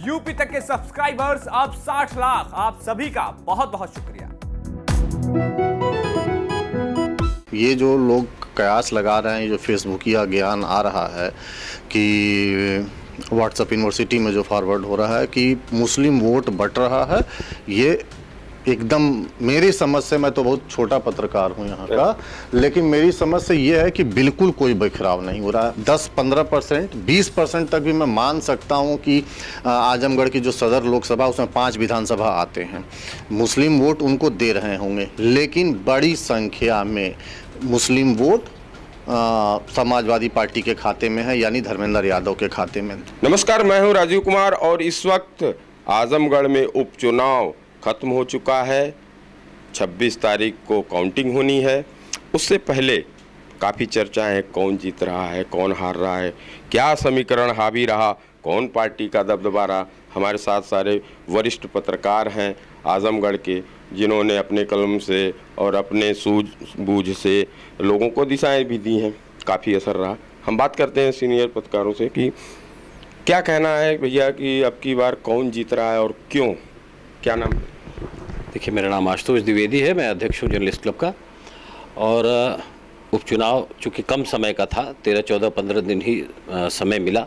UP तक के subscribers अब 60 लाख। आप सभी का बहुत बहुत शुक्रिया। ये जो लोग कयास लगा रहे हैं, जो फेसबुकिया ज्ञान आ रहा है कि व्हाट्सएप यूनिवर्सिटी में जो फॉरवर्ड हो रहा है कि मुस्लिम वोट बट रहा है, ये एकदम मेरी समझ से, मैं तो बहुत छोटा पत्रकार हूँ यहाँ का, लेकिन मेरी समझ से ये है कि बिल्कुल कोई बिखराव नहीं हो रहा है। 10-15%, 20% तक भी मैं मान सकता हूँ कि आजमगढ़ की जो सदर लोकसभा, उसमें 5 विधानसभा आते हैं, मुस्लिम वोट उनको दे रहे होंगे, लेकिन बड़ी संख्या में मुस्लिम वोट समाजवादी पार्टी के खाते में है, यानी धर्मेंद्र यादव के खाते में। नमस्कार, मैं हूं राजीव कुमार और इस वक्त आजमगढ़ में उपचुनाव खत्म हो चुका है। 26 तारीख को काउंटिंग होनी है। उससे पहले काफ़ी चर्चाएं हैं, कौन जीत रहा है, कौन हार रहा है, क्या समीकरण हावी रहा, कौन पार्टी का दबदबा रहा। हमारे साथ सारे वरिष्ठ पत्रकार हैं आजमगढ़ के, जिन्होंने अपने कलम से और अपने सूझबूझ से लोगों को दिशाएं भी दी हैं। काफ़ी असर रहा। हम बात करते हैं सीनियर पत्रकारों से कि क्या कहना है भैया कि अब की बार कौन जीत रहा है और क्यों। क्या नाम? देखिए, मेरा नाम आशुतोष द्विवेदी है, मैं अध्यक्ष हूँ जर्नलिस्ट क्लब का। और उपचुनाव चूँकि कम समय का था, 13, 14, 15 दिन ही समय मिला,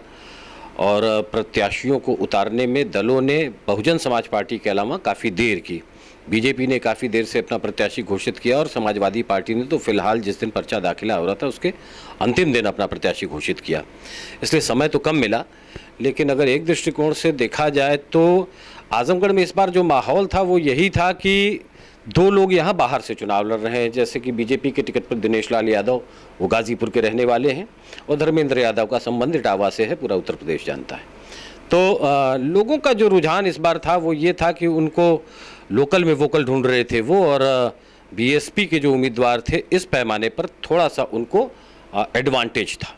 और प्रत्याशियों को उतारने में दलों ने बहुजन समाज पार्टी के अलावा काफ़ी देर की। बीजेपी ने काफ़ी देर से अपना प्रत्याशी घोषित किया और समाजवादी पार्टी ने तो फिलहाल जिस दिन पर्चा दाखिला हो रहा था उसके अंतिम दिन अपना प्रत्याशी घोषित किया। इसलिए समय तो कम मिला, लेकिन अगर एक दृष्टिकोण से देखा जाए तो आजमगढ़ में इस बार जो माहौल था वो यही था कि 2 लोग यहाँ बाहर से चुनाव लड़ रहे हैं। जैसे कि बीजेपी के टिकट पर दिनेश लाल यादव, वो गाजीपुर के रहने वाले हैं, और धर्मेंद्र यादव का संबंध इटावा से है, पूरा उत्तर प्रदेश जानता है। तो लोगों का जो रुझान इस बार था वो ये था कि उनको लोकल में वोकल ढूंढ रहे थे वो, और बीएसपी के जो उम्मीदवार थे इस पैमाने पर थोड़ा सा उनको एडवांटेज था,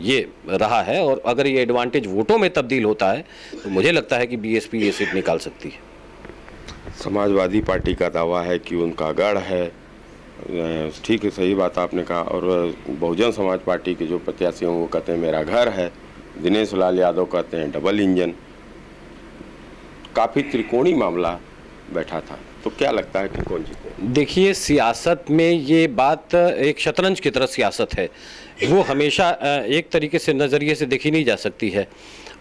ये रहा है। और अगर ये एडवांटेज वोटों में तब्दील होता है तो मुझे लगता है कि बीएसपी ये सीट निकाल सकती है। समाजवादी पार्टी का दावा है कि उनका गढ़ है। ठीक है, सही बात आपने कहा। और बहुजन समाज पार्टी के जो प्रत्याशी हैं वो कहते हैं मेरा घर है। दिनेश लाल यादव कहते हैं डबल इंजन। काफ़ी त्रिकोणी मामला बैठा था। तो क्या लगता है कि कौन जीते? देखिए, सियासत में ये बात एक शतरंज की तरह सियासत है, वो हमेशा एक तरीके से नज़रिए से देखी नहीं जा सकती है।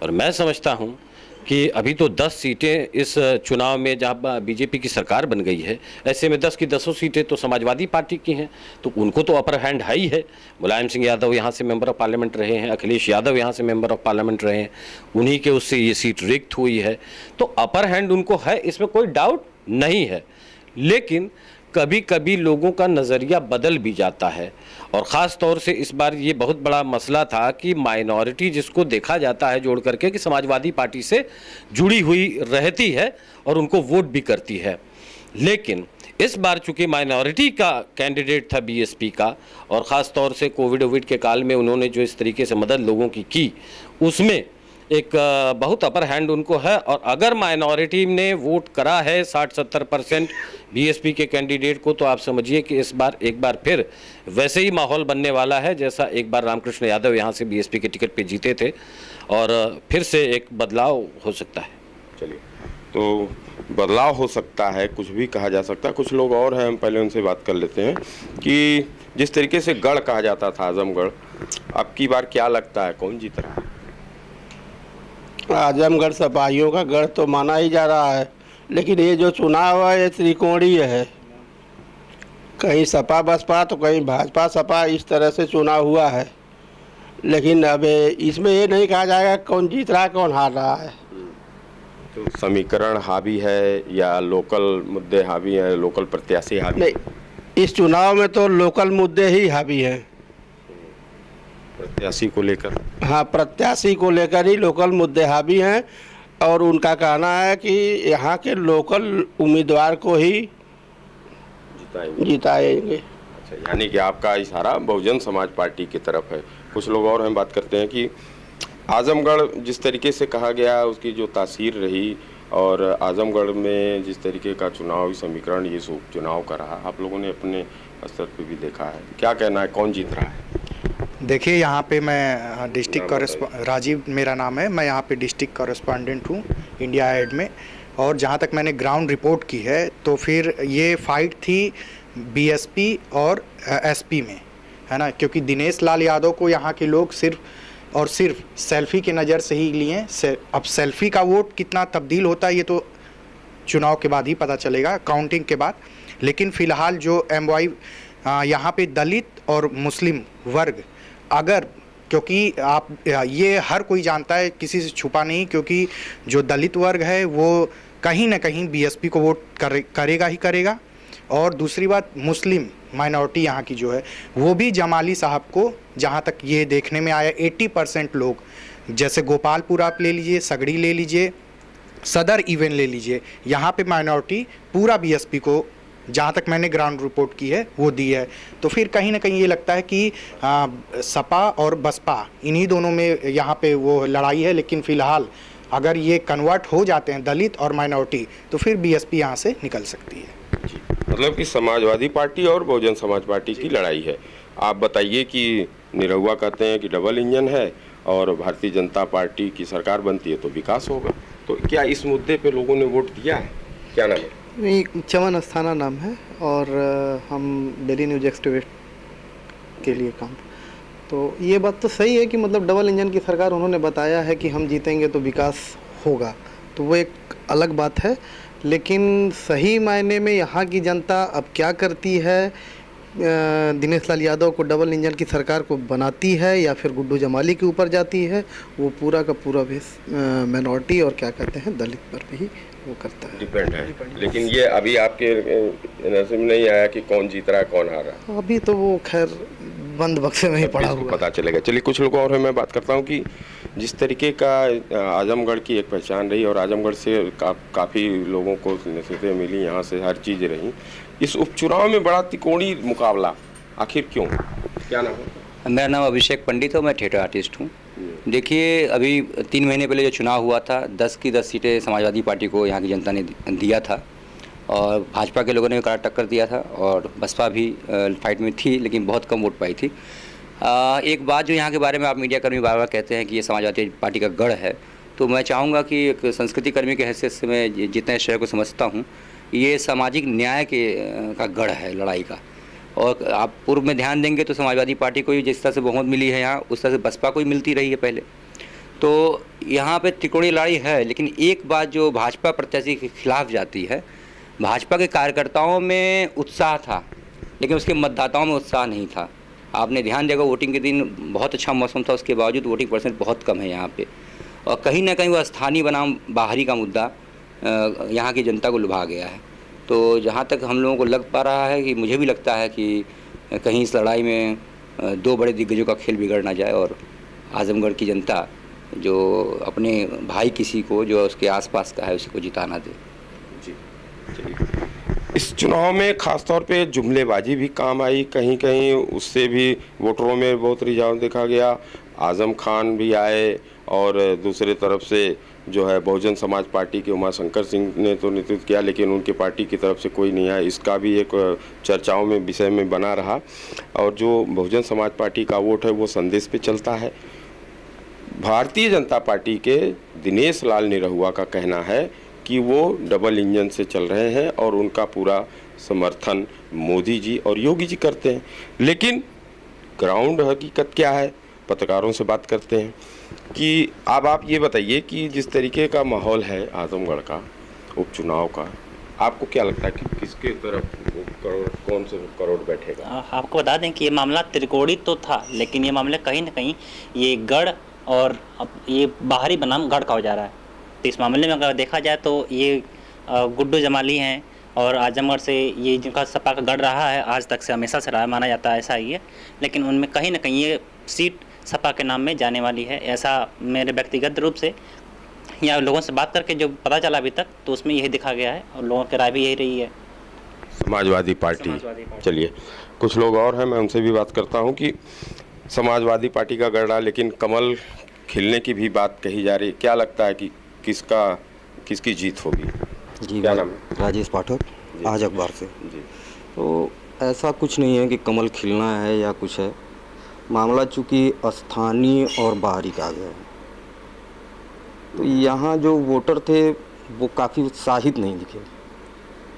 और मैं समझता हूँ कि अभी तो 10 सीटें इस चुनाव में, जहाँ बीजेपी की सरकार बन गई है, ऐसे में 10 की 10 सीटें तो समाजवादी पार्टी की हैं, तो उनको तो अपर हैंड है ही है। मुलायम सिंह यादव यहाँ से मेंबर ऑफ पार्लियामेंट रहे हैं, अखिलेश यादव यहाँ से मेंबर ऑफ पार्लियामेंट रहे हैं, उन्हीं के उससे ये सीट रिक्त हुई है, तो अपर हैंड उनको है, इसमें कोई डाउट नहीं है। लेकिन कभी कभी लोगों का नज़रिया बदल भी जाता है, और ख़ास तौर से इस बार ये बहुत बड़ा मसला था कि माइनॉरिटी जिसको देखा जाता है जोड़ करके कि समाजवादी पार्टी से जुड़ी हुई रहती है और उनको वोट भी करती है, लेकिन इस बार चूँकि माइनॉरिटी का कैंडिडेट था बीएसपी का, और ख़ास तौर से कोविड के काल में उन्होंने जो इस तरीके से मदद लोगों की उसमें एक बहुत अपर हैंड उनको है। और अगर माइनॉरिटी ने वोट करा है 60-70% बीएसपी के कैंडिडेट को, तो आप समझिए कि इस बार एक बार फिर वैसे ही माहौल बनने वाला है जैसा एक बार रामकृष्ण यादव यहाँ से बीएसपी के टिकट पे जीते थे, और फिर से एक बदलाव हो सकता है। चलिए, तो बदलाव हो सकता है, कुछ भी कहा जा सकता है। कुछ लोग और हैं, हम पहले उनसे बात कर लेते हैं कि जिस तरीके से गढ़ कहा जाता था आजमगढ़, अब की बार क्या लगता है कौन जीत रहा है? आजमगढ़ सपाहियों का गढ़ तो माना ही जा रहा है, लेकिन ये जो चुनाव है ये त्रिकोणीय है। कहीं सपा बसपा तो कहीं भाजपा सपा, इस तरह से चुनाव हुआ है। लेकिन अब इसमें ये नहीं कहा जाएगा कौन जीत रहा है कौन हार रहा है। तो समीकरण हावी है या लोकल मुद्दे हावी हैं, लोकल प्रत्याशी हावी? नहीं, इस चुनाव में तो लोकल मुद्दे ही हावी हैं। प्रत्याशी को लेकर? हाँ, प्रत्याशी को लेकर ही लोकल मुद्दे हावी हैं, और उनका कहना है कि यहाँ के लोकल उम्मीदवार को ही जिताएंगे। अच्छा, यानी कि आपका इशारा बहुजन समाज पार्टी की तरफ है। कुछ लोग और हम बात करते हैं कि आजमगढ़ जिस तरीके से कहा गया उसकी जो तासीर रही, और आजमगढ़ में जिस तरीके का चुनावी समीकरण ये चुनाव का रहा, आप लोगों ने अपने स्तर पर भी देखा है। क्या कहना है कौन जीत रहा है? देखिए, यहाँ पे मैं डिस्ट्रिक्ट राजीव मेरा नाम है। मैं यहाँ पे डिस्ट्रिक्ट कॉरेस्पॉन्डेंट हूँ इंडिया हेड में। और जहाँ तक मैंने ग्राउंड रिपोर्ट की है तो फिर ये फाइट थी बीएसपी और एसपी में, है ना, क्योंकि दिनेश लाल यादव को यहाँ के लोग सिर्फ और सिर्फ सेल्फी की नज़र से ही लिए। अब सेल्फी का वोट कितना तब्दील होता है ये तो चुनाव के बाद ही पता चलेगा, काउंटिंग के बाद। लेकिन फ़िलहाल जो MY यहाँ पे दलित और मुस्लिम वर्ग, अगर, क्योंकि आप ये हर कोई जानता है, किसी से छुपा नहीं, क्योंकि जो दलित वर्ग है वो कहीं ना कहीं बीएसपी को वोट करेगा ही करेगा। और दूसरी बात, मुस्लिम माइनॉरिटी यहाँ की जो है वो भी जमाली साहब को, जहाँ तक ये देखने में आया, 80% लोग, जैसे गोपालपुर आप ले लीजिए, सगड़ी ले लीजिए, सदर इवन ले लीजिए, यहाँ पे माइनॉरिटी पूरा बीएसपी को, जहाँ तक मैंने ग्राउंड रिपोर्ट की है, वो दी है। तो फिर कहीं ना कहीं ये लगता है कि सपा और बसपा इन्हीं दोनों में यहाँ पे वो लड़ाई है। लेकिन फ़िलहाल अगर ये कन्वर्ट हो जाते हैं दलित और माइनॉरिटी तो फिर बीएसपी यहाँ से निकल सकती है। मतलब कि समाजवादी पार्टी और बहुजन समाज पार्टी की लड़ाई है। आप बताइए कि निरहुआ कहते हैं कि डबल इंजन है और भारतीय जनता पार्टी की सरकार बनती है तो विकास होगा, तो क्या इस मुद्दे पे लोगों ने वोट दिया है? क्या नाम है? नहीं, चमन अस्थाना नाम है और हम डेली न्यूज एक्टिवेट के लिए काम। तो ये बात तो सही है कि मतलब डबल इंजन की सरकार, उन्होंने बताया है कि हम जीतेंगे तो विकास होगा, तो वो एक अलग बात है। लेकिन सही मायने में यहाँ की जनता अब क्या करती है, दिनेश लाल यादव को डबल इंजन की सरकार को बनाती है या फिर गुड्डू जमाली के ऊपर जाती है, वो पूरा का पूरा भी माइनॉरिटी और क्या कहते हैं दलित पर भी वो करता है, डिपेंड है। लेकिन ये अभी आपके एनर्जी में नहीं आया कि कौन जीत रहा है कौन हार रहा है? अभी तो वो खैर बंद बक्से में ही पड़ा हुआ, पता चलेगा। चलिए, कुछ लोगों और मैं बात करता हूँ कि जिस तरीके का आजमगढ़ की एक पहचान रही और आजमगढ़ से काफ़ी लोगों को नसीहतें मिली, यहाँ से हर चीज़ रही, इस उपचुनाव में बड़ा त्रिकोणीय मुकाबला आखिर क्यों? क्या नाम है? मेरा नाम अभिषेक पंडित है, मैं थिएटर आर्टिस्ट हूँ। देखिए, अभी 3 महीने पहले जो चुनाव हुआ था, 10 की 10 सीटें समाजवादी पार्टी को यहाँ की जनता ने दिया था और भाजपा के लोगों ने कड़ा टक्कर दिया था और बसपा भी फाइट में थी लेकिन बहुत कम वोट पाई थी। एक बात जो यहाँ के बारे में आप मीडिया कर्मी बार बार कहते हैं कि ये समाजवादी पार्टी का गढ़ है, तो मैं चाहूँगा कि एक संस्कृति कर्मी के हैसियत से मैं जितने शहर को समझता हूँ, ये सामाजिक न्याय का गढ़ है लड़ाई का। और आप पूर्व में ध्यान देंगे तो समाजवादी पार्टी को जिस तरह से बहुमत मिली है यहाँ, उस तरह से बसपा को ही मिलती रही है पहले। तो यहाँ पे त्रिकोणीय लड़ाई है। लेकिन एक बात जो भाजपा प्रत्याशी के खिलाफ जाती है, भाजपा के कार्यकर्ताओं में उत्साह था लेकिन उसके मतदाताओं में उत्साह नहीं था। आपने ध्यान देगा, वोटिंग के दिन बहुत अच्छा मौसम था, उसके बावजूद वोटिंग परसेंट बहुत कम है यहाँ पे। और कहीं ना कहीं वह स्थानीय बनाम बाहरी का मुद्दा यहाँ की जनता को लुभा गया है। तो जहाँ तक हम लोगों को लग पा रहा है कि मुझे भी लगता है कि कहीं इस लड़ाई में 2 बड़े दिग्गजों का खेल बिगड़ ना जाए और आजमगढ़ की जनता जो अपने भाई किसी को जो उसके आसपास का है उसी को जिताना दे। जी, चलिए। इस चुनाव में खासतौर पे जुमलेबाजी भी काम आई, कहीं कहीं उससे भी वोटरों में बहुत रिझाव देखा गया। आजम खान भी आए और दूसरे तरफ से जो है बहुजन समाज पार्टी के उमाशंकर सिंह ने तो नेतृत्व किया, लेकिन उनके पार्टी की तरफ से कोई नहीं आया। इसका भी एक चर्चाओं में विषय में बना रहा। और जो बहुजन समाज पार्टी का वोट है वो संदेश पे चलता है। भारतीय जनता पार्टी के दिनेश लाल निरहुआ का कहना है कि वो डबल इंजन से चल रहे हैं और उनका पूरा समर्थन मोदी जी और योगी जी करते हैं। लेकिन ग्राउंड हकीकत क्या है, पत्रकारों से बात करते हैं कि अब आप ये बताइए कि जिस तरीके का माहौल है आजमगढ़ का उपचुनाव का, आपको क्या लगता है कि किसके तरफ कौन से करोड़ बैठेगा? आपको बता दें कि ये मामला त्रिकोणीय तो था, लेकिन ये मामले कहीं ना कहीं ये गढ़ और ये बाहरी बनाम गढ़ का हो जा रहा है। तो इस मामले में अगर देखा जाए तो ये गुड्डू जमाली हैं और आजमगढ़ से ये जिनका सपा का गढ़ रहा है, आज तक से हमेशा से रहा माना जाता है, ऐसा ही है। लेकिन उनमें कहीं ना कहीं ये सीट सपा के नाम में जाने वाली है, ऐसा मेरे व्यक्तिगत रूप से या लोगों से बात करके जो पता चला अभी तक, तो उसमें यही दिखा गया है और लोगों की राय भी यही रही है, समाजवादी पार्टी। चलिए, कुछ लोग और हैं, मैं उनसे भी बात करता हूं कि समाजवादी पार्टी का गढ़ा, लेकिन कमल खिलने की भी बात कही जा रही है। क्या लगता है कि किसकी जीत होगी? जी, क्या नाम है? राजेश पाठक, आज अखबार से। जी। तो ऐसा कुछ नहीं है कि कमल खिलना है या कुछ है, मामला चूँकि स्थानीय और बाहरी का गया है, तो यहाँ जो वोटर थे वो काफ़ी उत्साहित नहीं दिखे।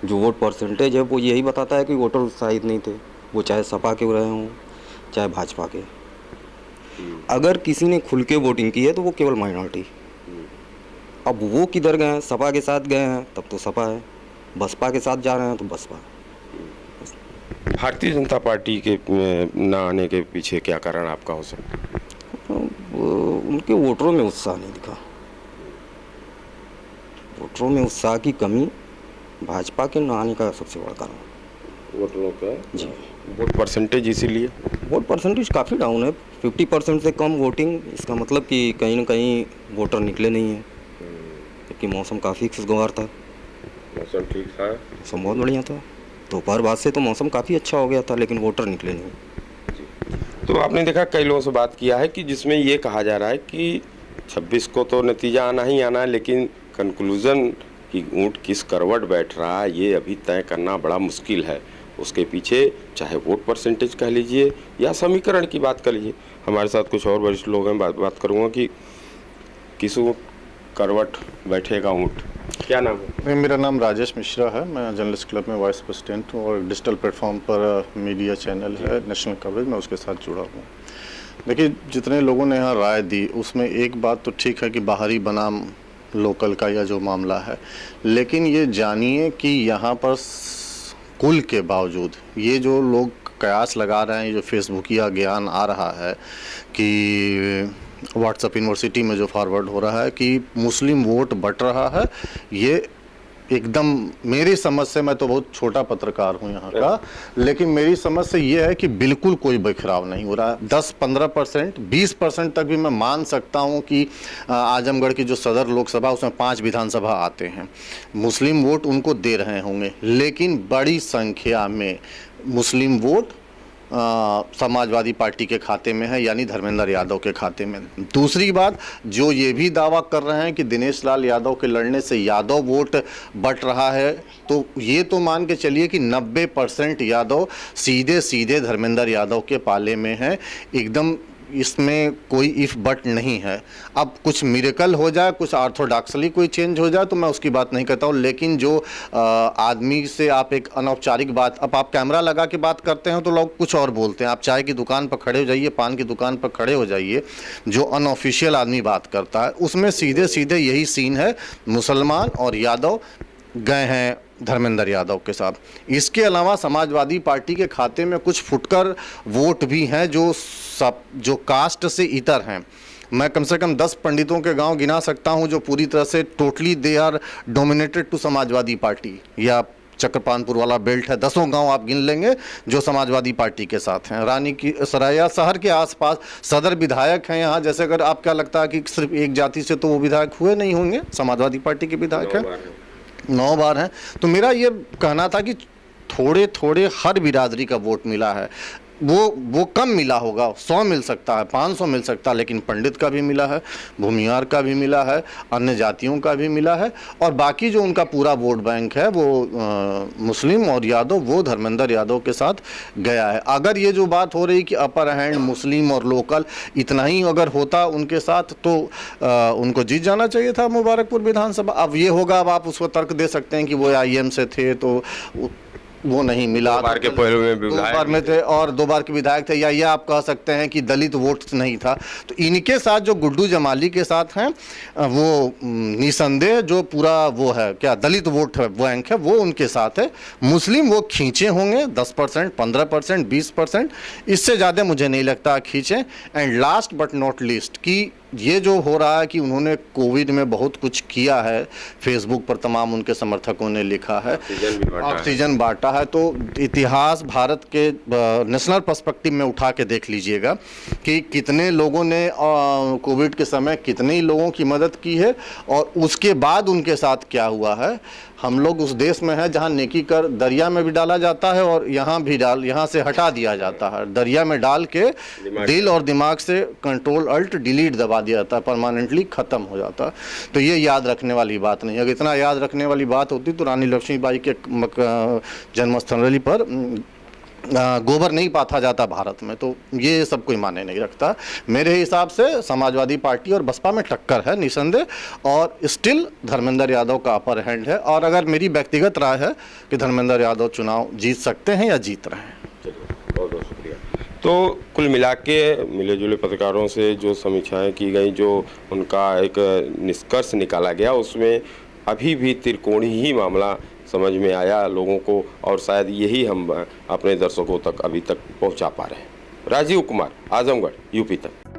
जो वोट परसेंटेज है वो यही बताता है कि वोटर उत्साहित नहीं थे, वो चाहे सपा के रहे हों चाहे भाजपा के। अगर किसी ने खुल के वोटिंग की है तो वो केवल माइनॉरिटी। अब वो किधर गए हैं, सपा के साथ गए हैं तब तो सपा है, बसपा के साथ जा रहे हैं तो बसपा। भारतीय जनता पार्टी के न आने के पीछे क्या कारण आपका हो सकता है? उनके वोटरों में उत्साह नहीं दिखा। वोटरों में उत्साह की कमी भाजपा के न आने का सबसे बड़ा कारण। वोटरों का जी, वोट परसेंटेज, इसीलिए वोट परसेंटेज काफ़ी डाउन है। 50% से कम वोटिंग, इसका मतलब कि कहीं ना कहीं वोटर निकले नहीं हैं, क्योंकि मौसम काफ़ी खुशगवार था। मौसम ठीक था, मौसम बहुत बढ़िया था। दोपहर बाद से तो मौसम काफ़ी अच्छा हो गया था, लेकिन वोटर निकले नहीं। तो आपने देखा कई लोगों से बात किया है कि जिसमें ये कहा जा रहा है कि 26 को तो नतीजा आना ही आना है, लेकिन कंक्लूजन कि ऊँट किस करवट बैठ रहा है ये अभी तय करना बड़ा मुश्किल है। उसके पीछे चाहे वोट परसेंटेज कह लीजिए या समीकरण की बात कर लीजिए। हमारे साथ कुछ और वरिष्ठ लोग हैं, बात करूँगा कि किस करवट बैठेगा ऊँट। क्या नाम है? मेरा नाम राजेश मिश्रा है, मैं जर्नलिस्ट क्लब में वाइस प्रेसिडेंट हूँ और डिजिटल प्लेटफॉर्म पर मीडिया चैनल है नेशनल कवरेज, मैं उसके साथ जुड़ा हूँ। देखिए, जितने लोगों ने यहाँ राय दी उसमें एक बात तो ठीक है कि बाहरी बनाम लोकल का यह जो मामला है, लेकिन ये जानिए कि यहाँ पर कुल के बावजूद ये जो लोग कयास लगा रहे हैं, ये जो फेसबुकिया ज्ञान आ रहा है कि व्हाट्सएप यूनिवर्सिटी में जो फॉरवर्ड हो रहा है कि मुस्लिम वोट बट रहा है, ये एकदम मेरी समझ से, मैं तो बहुत छोटा पत्रकार हूँ यहाँ का, लेकिन मेरी समझ से ये है कि बिल्कुल कोई बिखराव नहीं हो रहा है। 10-15%, 20% तक भी मैं मान सकता हूँ कि आजमगढ़ की जो सदर लोकसभा उसमें 5 विधानसभा आते हैं, मुस्लिम वोट उनको दे रहे होंगे, लेकिन बड़ी संख्या में मुस्लिम वोट समाजवादी पार्टी के खाते में है, यानी धर्मेंद्र यादव के खाते में। दूसरी बात, जो ये भी दावा कर रहे हैं कि दिनेश लाल यादव के लड़ने से यादव वोट बट रहा है, तो ये तो मान के चलिए कि 90% यादव सीधे सीधे धर्मेंद्र यादव के पाले में है। एकदम इसमें कोई इफ बट नहीं है। अब कुछ मिरेकल हो जाए, कुछ ऑर्थोडॉक्सली कोई चेंज हो जाए तो मैं उसकी बात नहीं करता हूँ, लेकिन जो आदमी से आप एक अनौपचारिक बात, अब आप कैमरा लगा के बात करते हैं तो लोग कुछ और बोलते हैं। आप चाय की दुकान पर खड़े हो जाइए, पान की दुकान पर खड़े हो जाइए, जो अनऑफिशियल आदमी बात करता है उसमें सीधे सीधे यही सीन है, मुसलमान और यादव गए हैं धर्मेंद्र यादव के साथ। इसके अलावा समाजवादी पार्टी के खाते में कुछ फुटकर वोट भी हैं जो कास्ट से इतर हैं। मैं कम से कम 10 पंडितों के गांव गिना सकता हूं जो पूरी तरह से totally they are dominated to Samajwadi Party, या चक्रपानपुर वाला बेल्ट है, 10 गांव आप गिन लेंगे जो समाजवादी पार्टी के साथ हैं। रानी की सराया शहर के आसपास सदर विधायक हैं यहाँ, जैसे अगर आप क्या लगता है कि सिर्फ एक जाति से तो वो विधायक हुए नहीं होंगे, समाजवादी पार्टी के विधायक हैं, 9 बार हैं। तो मेरा ये कहना था कि थोड़े थोड़े हर बिरादरी का वोट मिला है। वो कम मिला होगा, 100 मिल सकता है, 500 मिल सकता है, लेकिन पंडित का भी मिला है, भूमियार का भी मिला है, अन्य जातियों का भी मिला है, और बाकी जो उनका पूरा वोट बैंक है वो मुस्लिम और यादव, वो धर्मेंद्र यादव के साथ गया है। अगर ये जो बात हो रही कि अपर हैंड मुस्लिम और लोकल इतना ही अगर होता उनके साथ तो उनको जीत जाना चाहिए था मुबारकपुर विधानसभा। अब ये होगा, अब आप उसको तर्क दे सकते हैं कि वो IM से थे तो वो नहीं मिला, 2 बार के पहले में 2 बार में थे और 2 बार के विधायक थे, या ये आप कह सकते हैं कि दलित वोट नहीं था। तो इनके साथ जो गुड्डू जमाली के साथ हैं वो निसंदेह जो पूरा वो है क्या दलित वोट है बैंक है वो उनके साथ है। मुस्लिम वो खींचे होंगे 10%, 15%, 20%, इससे ज़्यादा मुझे नहीं लगता खींचे। And last but not least कि ये जो हो रहा है कि उन्होंने कोविड में बहुत कुछ किया है, फेसबुक पर तमाम उनके समर्थकों ने लिखा है, ऑक्सीजन बांटा है, तो इतिहास भारत के नेशनल पर्सपेक्टिव में उठा के देख लीजिएगा कि कितने लोगों ने कोविड के समय कितने ही लोगों की मदद की है और उसके बाद उनके साथ क्या हुआ है। हम लोग उस देश में हैं जहां नेकी कर दरिया में भी डाला जाता है और यहाँ से हटा दिया जाता है। दरिया में डाल के दिल और दिमाग से कंट्रोल अल्ट डिलीट दबा दिया जाता है, परमानेंटली ख़त्म हो जाता है। तो ये याद रखने वाली बात नहीं है। अगर इतना याद रखने वाली बात होती तो रानी लक्ष्मीबाई के जन्मस्थली पर गोबर नहीं पाथा जाता भारत में, तो ये सब कोई माने नहीं रखता। मेरे हिसाब से समाजवादी पार्टी और बसपा में टक्कर है निसंदेह, और स्टिल धर्मेंद्र यादव का अपर हैंड है। और अगर मेरी व्यक्तिगत राय है कि धर्मेंद्र यादव चुनाव जीत सकते हैं या जीत रहे हैं। बहुत बहुत शुक्रिया। तो कुल मिला के मिले जुले पत्रकारों से जो समीक्षाएं की गई, जो उनका एक निष्कर्ष निकाला गया, उसमें अभी भी त्रिकोणी ही मामला समझ में आया लोगों को, और शायद यही हम अपने दर्शकों तक अभी तक पहुंचा पा रहे हैं। राजीव कुमार, आजमगढ़, यूपी तक।